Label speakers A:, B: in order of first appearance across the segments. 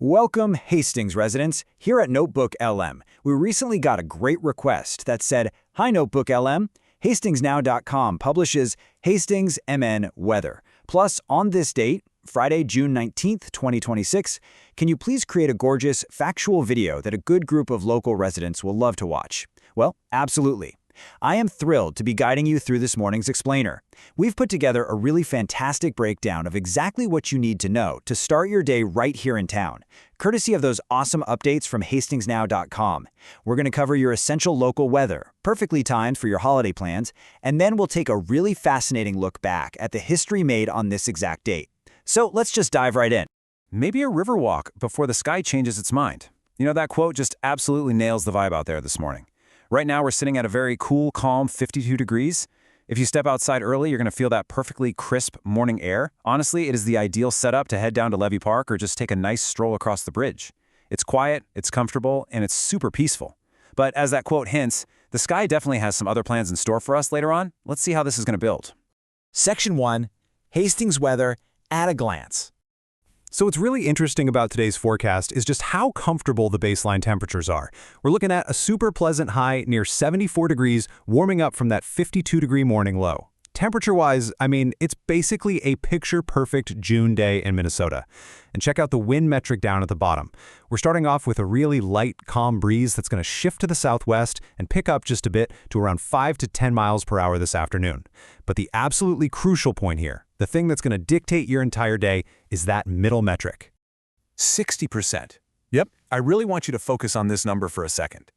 A: Welcome, Hastings residents. Here at Notebook LM, we recently got a great request that said, "Hi Notebook LM, HastingsNow.com publishes Hastings MN weather. Plus, on this date, Friday, June 19th, 2026, can you please create a gorgeous, factual video that a good group of local residents will love to watch?" Well, absolutely. I am thrilled to be guiding you through this morning's explainer. We've put together a really fantastic breakdown of exactly what you need to know to start your day right here in town, courtesy of those awesome updates from HastingsNow.com. We're going to cover your essential local weather, perfectly timed for your holiday plans, and then we'll take a really fascinating look back at the history made on this exact date. So let's just dive right in.
B: Maybe a river walk before the sky changes its mind. You know, that quote just absolutely nails the vibe out there this morning. Right now, we're sitting at a very cool, calm 52 degrees. If you step outside early, you're going to feel that perfectly crisp morning air. Honestly, it is the ideal setup to head down to Levee Park or just take a nice stroll across the bridge. It's quiet, it's comfortable, and it's super peaceful. But as that quote hints, the sky definitely has some other plans in store for us later on. Let's see how this is going to build.
C: Section 1, Hastings weather at a glance.
D: So what's really interesting about today's forecast is just how comfortable the baseline temperatures are. We're looking at a super pleasant high near 74 degrees, warming up from that 52-degree morning low. Temperature-wise, I mean, it's basically a picture-perfect June day in Minnesota. And check out the wind metric down at the bottom. We're starting off with a really light, calm breeze that's going to shift to the southwest and pick up just a bit to around 5 to 10 miles per hour this afternoon. But the absolutely crucial point here, the thing that's going to dictate your entire day, is that middle metric.
B: 60%. Yep, I really want you to focus on this number for a second.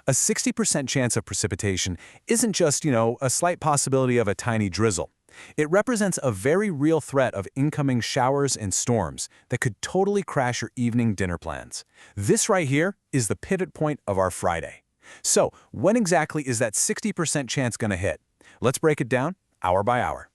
B: A 60% chance of precipitation isn't just, a slight possibility of a tiny drizzle. It represents a very real threat of incoming showers and storms that could totally crash your evening dinner plans. This right here is the pivot point of our Friday. So, when exactly is that 60% chance going to hit? Let's break it down hour by hour.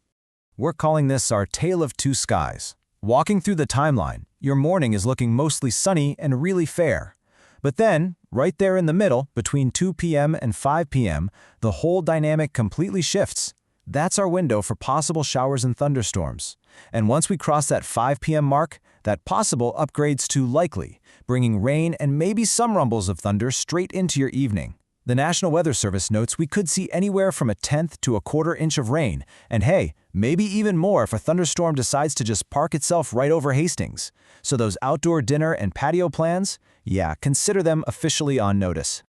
C: We're calling this our Tale of Two Skies. Walking through the timeline, your morning is looking mostly sunny and really fair. But then, right there in the middle, between 2 p.m. and 5 p.m., the whole dynamic completely shifts. That's our window for possible showers and thunderstorms. And once we cross that 5 p.m. mark, that possible upgrades to likely, bringing rain and maybe some rumbles of thunder straight into your evening. The National Weather Service notes we could see anywhere from a tenth to a quarter inch of rain, and hey, maybe even more if a thunderstorm decides to just park itself right over Hastings. So those outdoor dinner and patio plans, yeah, consider them officially on notice.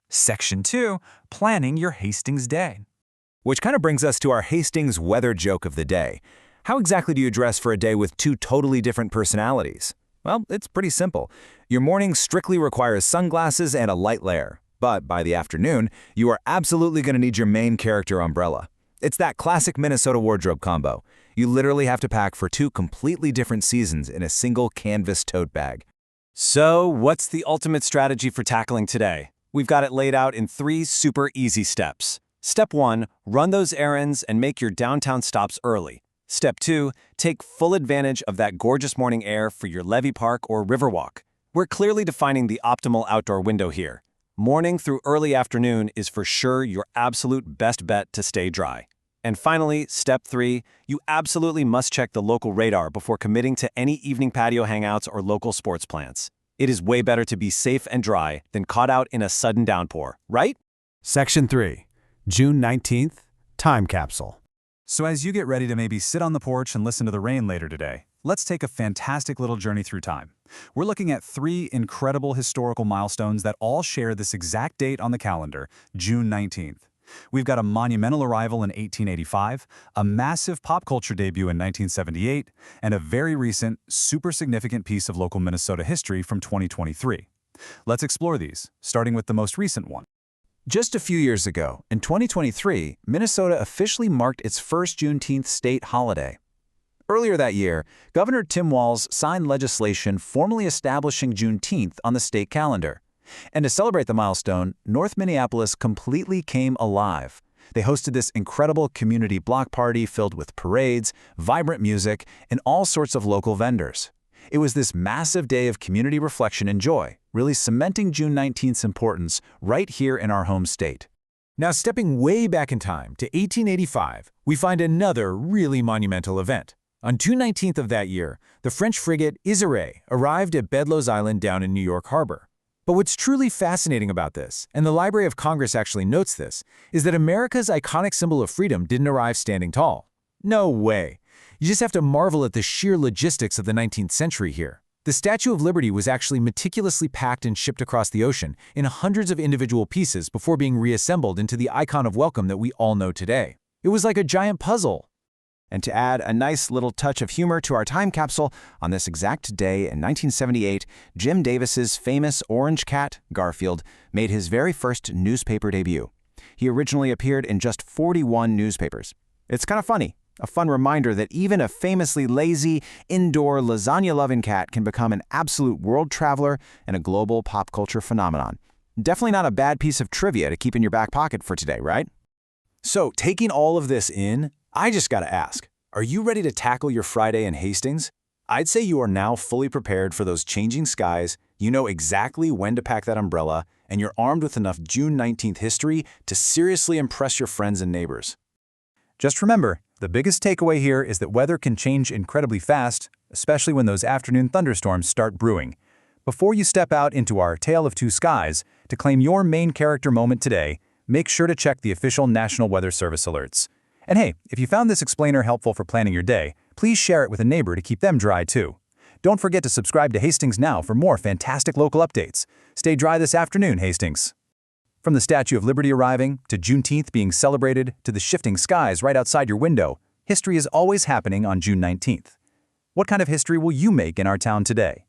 B: Section 2, planning your Hastings day.
A: Which kind of brings us to our Hastings weather joke of the day. How exactly do you dress for a day with two totally different personalities? Well, it's pretty simple. Your morning strictly requires sunglasses and a light layer. But by the afternoon, you are absolutely going to need your main character umbrella. It's that classic Minnesota wardrobe combo. You literally have to pack for two completely different seasons in a single canvas tote bag.
B: So, what's the ultimate strategy for tackling today? We've got it laid out in 3 super easy steps. Step 1, run those errands and make your downtown stops early. Step 2, take full advantage of that gorgeous morning air for your Levee Park or Riverwalk. We're clearly defining the optimal outdoor window here. Morning through early afternoon is for sure your absolute best bet to stay dry. And finally, step 3, you absolutely must check the local radar before committing to any evening patio hangouts or local sports plans. It is way better to be safe and dry than caught out in a sudden downpour, right?
D: Section 3, June 19th, time capsule.
E: So as you get ready to maybe sit on the porch and listen to the rain later today, let's take a fantastic little journey through time. We're looking at 3 incredible historical milestones that all share this exact date on the calendar, June 19th. We've got a monumental arrival in 1885, a massive pop culture debut in 1978, and a very recent, super significant piece of local Minnesota history from 2023. Let's explore these, starting with the most recent one.
A: Just a few years ago, in 2023, Minnesota officially marked its first Juneteenth state holiday. Earlier that year, Governor Tim Walz signed legislation formally establishing Juneteenth on the state calendar. And to celebrate the milestone, North Minneapolis completely came alive. They hosted this incredible community block party filled with parades, vibrant music, and all sorts of local vendors. It was this massive day of community reflection and joy, really cementing June 19th's importance right here in our home state.
C: Now stepping way back in time to 1885, we find another really monumental event. On June 19th of that year, the French frigate Isere arrived at Bedloes Island down in New York Harbor. But what's truly fascinating about this, and the Library of Congress actually notes this, is that America's iconic symbol of freedom didn't arrive standing tall. No way. You just have to marvel at the sheer logistics of the 19th century here. The Statue of Liberty was actually meticulously packed and shipped across the ocean in hundreds of individual pieces before being reassembled into the icon of welcome that we all know today. It was like a giant puzzle.
A: And to add a nice little touch of humor to our time capsule, on this exact day in 1978, Jim Davis's famous orange cat, Garfield, made his very first newspaper debut. He originally appeared in just 41 newspapers. It's kind of funny, a fun reminder that even a famously lazy, indoor, lasagna-loving cat can become an absolute world traveler and a global pop culture phenomenon. Definitely not a bad piece of trivia to keep in your back pocket for today, right?
B: So, taking all of this in, I just gotta ask, are you ready to tackle your Friday in Hastings? I'd say you are now fully prepared for those changing skies, you know exactly when to pack that umbrella, and you're armed with enough June 19th history to seriously impress your friends and neighbors.
E: Just remember, the biggest takeaway here is that weather can change incredibly fast, especially when those afternoon thunderstorms start brewing. Before you step out into our Tale of Two Skies, to claim your main character moment today, make sure to check the official National Weather Service alerts. And hey, if you found this explainer helpful for planning your day, please share it with a neighbor to keep them dry too. Don't forget to subscribe to Hastings Now for more fantastic local updates. Stay dry this afternoon, Hastings. From the Statue of Liberty arriving, to Juneteenth being celebrated, to the shifting skies right outside your window, history is always happening on June 19th. What kind of history will you make in our town today?